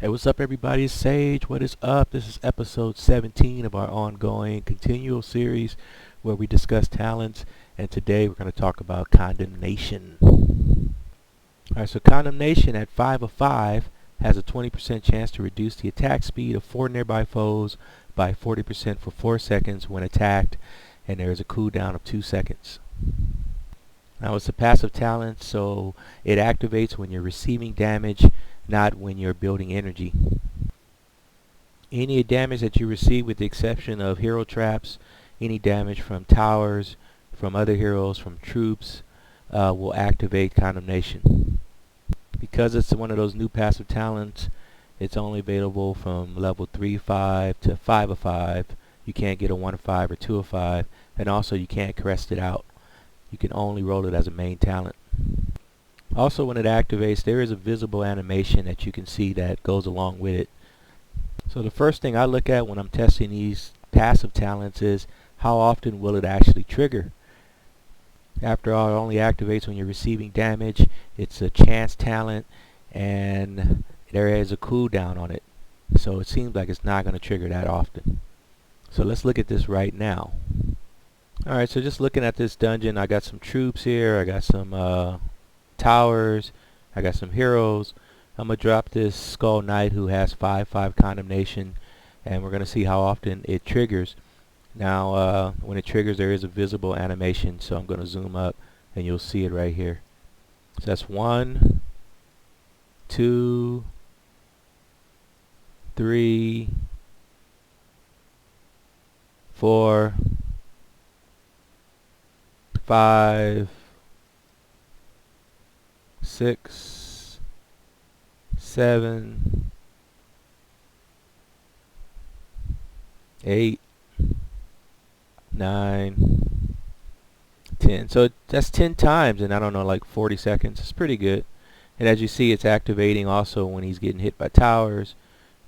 Hey, what's up, everybody? It's Sage. What is up? This is episode 17 of our ongoing continual series where we discuss talents, and today we're going to talk about condemnation. Alright, so condemnation at 5 of 5 has a 20% chance to reduce the attack speed of 4 nearby foes by 40% for 4 seconds when attacked, and there is a cooldown of 2 seconds. Now, it's a passive talent, so it activates when you're receiving damage, not when you're building energy. Any damage that you receive, with the exception of hero traps, any damage from towers, from other heroes, from troops, will activate condemnation. Because it's one of those new passive talents, it's only available from level 3-5 to 5 of 5. You can't get a 1 of 5 or 2 of 5, and also you can't crest it out. You can only roll it as a main talent. Also, when it activates, there is a visible animation that you can see that goes along with it. So the first thing I look at when I'm testing these passive talents is how often will it actually trigger. After all, it only activates when you're receiving damage. It's a chance talent, and there is a cooldown on it. So it seems like it's not going to trigger that often. So let's look at this right now. Alright, so just looking at this dungeon, I got some troops here, I got some towers, I got some heroes. I'm going to drop this Skull Knight who has 5/5 condemnation, and we're going to see how often it triggers. Now when it triggers, there is a visible animation, so I'm going to zoom up and you'll see it right here. So that's 1, 2, 3, 4, 5, 6, 7, 8, 9, 10. So that's 10 times in, I don't know, like 40 seconds. It's pretty good. And as you see, it's activating also when he's getting hit by towers,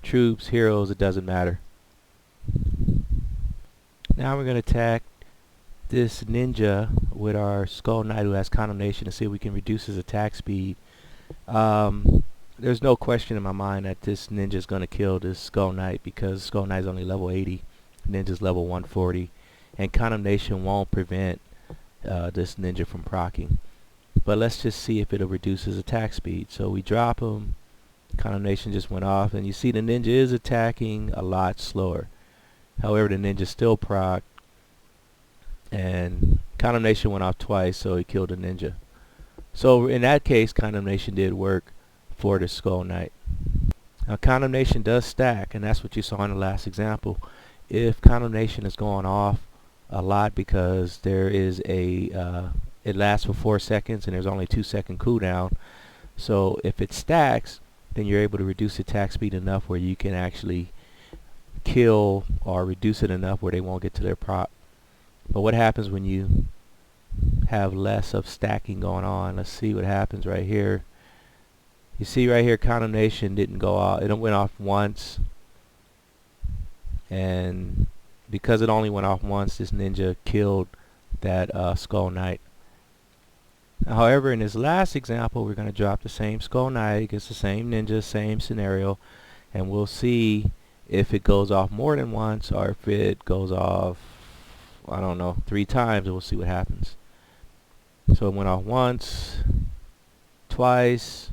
troops, heroes, it doesn't matter. Now we're going to attack this ninja with our Skull Knight who has condemnation to see if we can reduce his attack speed. There's no question in my mind that this ninja is going to kill this Skull Knight, because Skull Knight is only level 80, ninja's level 140, and condemnation won't prevent this ninja from proccing. But let's just see if it'll reduce his attack speed. So we drop him, condemnation just went off, and you see the ninja is attacking a lot slower. However, the ninja still proc, and condemnation went off twice, so he killed the ninja. So in that case, condemnation did work for the Skull Knight. Now condemnation does stack, and that's what you saw in the last example. If condemnation is going off a lot, because there is a it lasts for 4 seconds and there's only 2-second cooldown, so if it stacks, then you're able to reduce attack speed enough where you can actually kill or reduce it enough where they won't get to their proc. But what happens when you have less of stacking going on? Let's see what happens right here. You see right here, condemnation didn't go off. It went off once, and because it only went off once, this ninja killed that Skull Knight. However, in this last example, we're going to drop the same Skull Knight. It's the same ninja, same scenario, and we'll see if it goes off more than once, or if it goes off, I don't know, 3 times, and we'll see what happens. So it went off once, twice,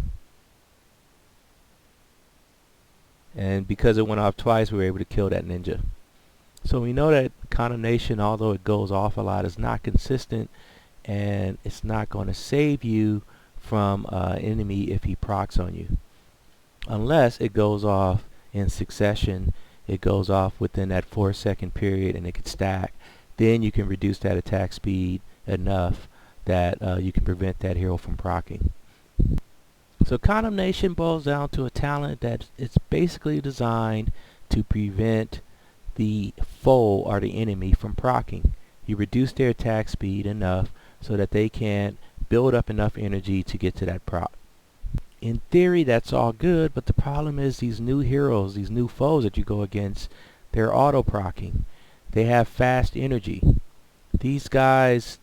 and because it went off twice, we were able to kill that ninja. So we know that condemnation, although it goes off a lot, is not consistent, and it's not going to save you from an enemy if he procs on you, unless it goes off in succession. It goes off within that 4-second period, and it could stack. Then you can reduce that attack speed enough that you can prevent that hero from proccing. So condemnation boils down to a talent that it's basically designed to prevent the foe or the enemy from proccing. You reduce their attack speed enough so that they can't build up enough energy to get to that proc. In theory, that's all good, but the problem is these new heroes, these new foes that you go against, they're auto-proccing. They have fast energy. These guys,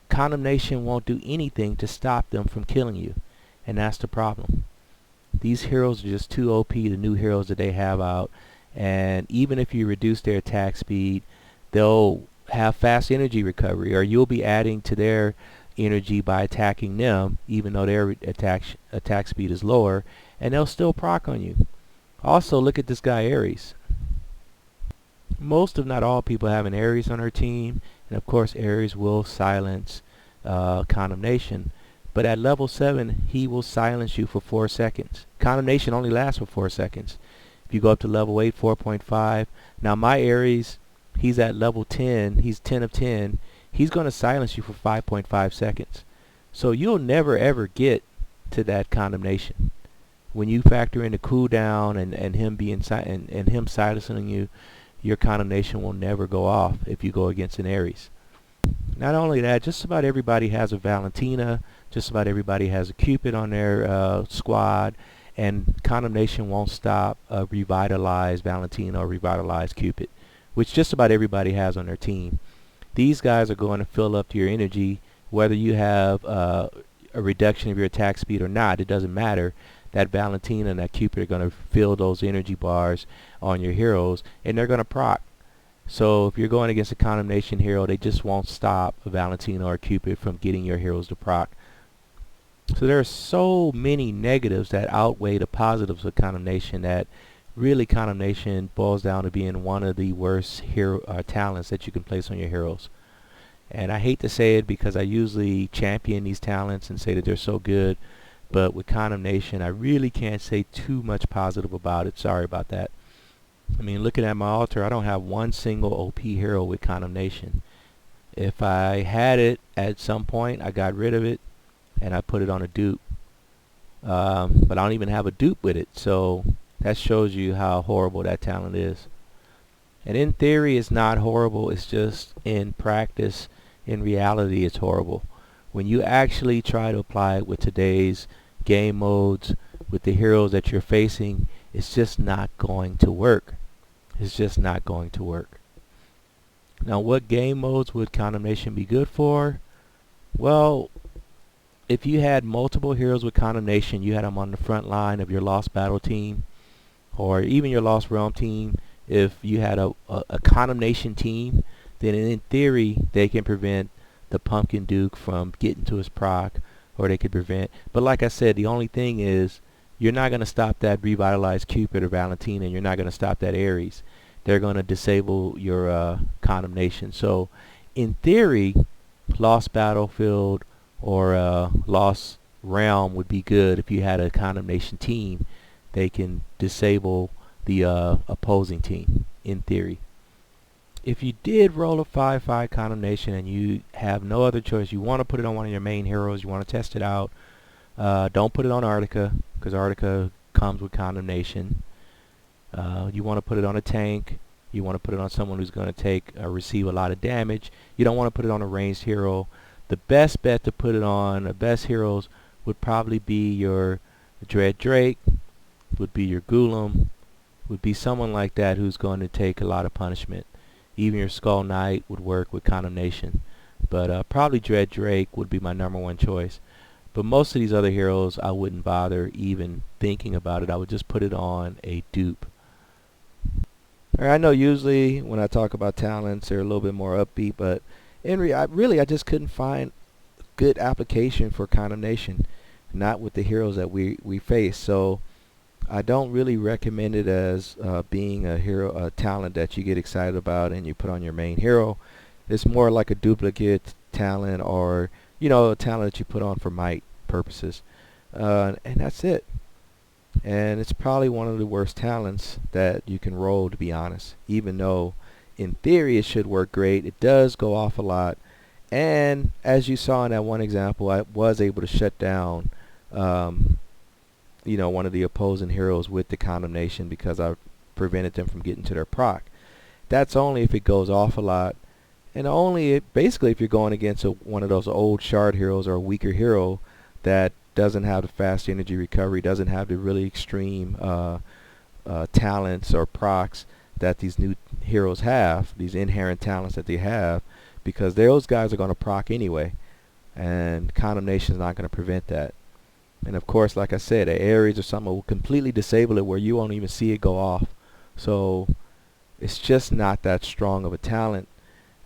condemnation won't do anything to stop them from killing you, and that's the problem. These heroes are just too OP, the new heroes that they have out. And even if you reduce their attack speed, they'll have fast energy recovery, or you'll be adding to their energy by attacking them, even though their attack speed is lower, and they'll still proc on you. Also, look at this guy Ares. Most, if not all, people have an Ares on their team, and of course Ares will silence condemnation. But at level 7, he will silence you for 4 seconds. Condemnation only lasts for 4 seconds. If you go up to level 8, 4.5. Now my Ares, he's at level 10. He's 10 of 10. He's going to silence you for 5.5 seconds. So you'll never ever get to that condemnation. When you factor in the cooldown and him being and him silencing you, your condemnation will never go off if you go against an Ares. Not only that, just about everybody has a Valentina. Just about everybody has a Cupid on their squad, and condemnation won't stop a revitalized Valentina or revitalized Cupid, which just about everybody has on their team. These guys are going to fill up to your energy, whether you have a reduction of your attack speed or not. It doesn't matter. That Valentina and that Cupid are going to fill those energy bars on your heroes, and they're going to proc. So if you're going against a condemnation hero, they just won't stop a Valentina or Cupid from getting your heroes to proc. So there are so many negatives that outweigh the positives of condemnation that really condemnation boils down to being one of the worst hero talents that you can place on your heroes. And I hate to say it because I usually champion these talents and say that they're so good, but with condemnation I really can't say too much positive about it. Sorry about that. I mean, looking at my altar, I don't have one single OP hero with condemnation. If I had it at some point, I got rid of it and I put it on a dupe. But I don't even have a dupe with it, so that shows you how horrible that talent is. And in theory it's not horrible, it's just in practice, in reality it's horrible. When you actually try to apply it with today's game modes, with the heroes that you're facing, it's just not going to work. It's just not going to work. Now, what game modes would condemnation be good for? Well, if you had multiple heroes with condemnation, you had them on the front line of your Lost Battle team, or even your Lost Realm team. If you had a condemnation team, then in theory they can prevent the Pumpkin Duke from getting to his proc, or they could prevent. But like I said, the only thing is you're not going to stop that revitalized Cupid or Valentina, and you're not going to stop that Ares. They're going to disable your condemnation. So in theory, Lost Battlefield or Lost Realm would be good if you had a condemnation team. They can disable the opposing team, in theory. If you did roll a 5/5 condemnation and you have no other choice, you want to put it on one of your main heroes, you want to test it out, don't put it on Artica, because Artica comes with condemnation. You want to put it on a tank. You want to put it on someone who's going to receive a lot of damage. You don't want to put it on a ranged hero. The best bet to put it on, the best heroes, would probably be your Dread Drake, would be your Golem, would be someone like that who's going to take a lot of punishment. Even your Skull Knight would work with condemnation. But probably Dread Drake would be my #1 choice. But most of these other heroes, I wouldn't bother even thinking about it. I would just put it on a dupe. I know usually when I talk about talents, they're a little bit more upbeat, but I just couldn't find good application for condemnation, not with the heroes that we face. So I don't really recommend it as being a talent that you get excited about and you put on your main hero. It's more like a duplicate talent, or a talent that you put on for might purposes, and that's it. And it's probably one of the worst talents that you can roll, to be honest. Even though in theory it should work great, it does go off a lot. And as you saw in that one example, I was able to shut down one of the opposing heroes with the condemnation because I prevented them from getting to their proc. That's only if it goes off a lot, and basically if you're going against one of those old shard heroes or a weaker hero that doesn't have the fast energy recovery, doesn't have the really extreme talents or procs that these new heroes have, these inherent talents that they have, because those guys are going to proc anyway, and condemnation is not going to prevent that. And of course, like I said, the Aries or something will completely disable it where you won't even see it go off. So it's just not that strong of a talent.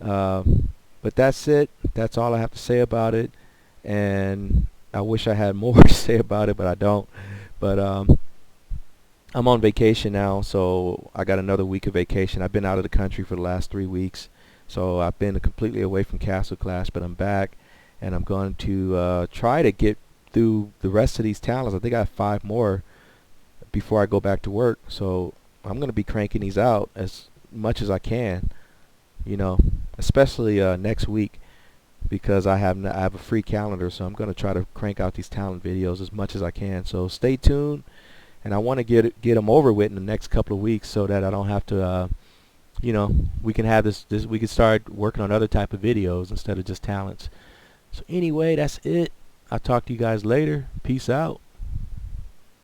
But that's it. That's all I have to say about it. And I wish I had more to say about it, but I don't. But I'm on vacation now, so I got another week of vacation. I've been out of the country for the last 3 weeks, so I've been completely away from Castle Clash, but I'm back, and I'm going to try to get through the rest of these talents. I think I have 5 more before I go back to work, so I'm going to be cranking these out as much as I can, you know, especially next week because I have a free calendar, so I'm going to try to crank out these talent videos as much as I can. So stay tuned, and I want to get them over with in the next couple of weeks so that I don't have to, we can have this. We can start working on other type of videos instead of just talents. So anyway, that's it. I'll talk to you guys later. Peace out.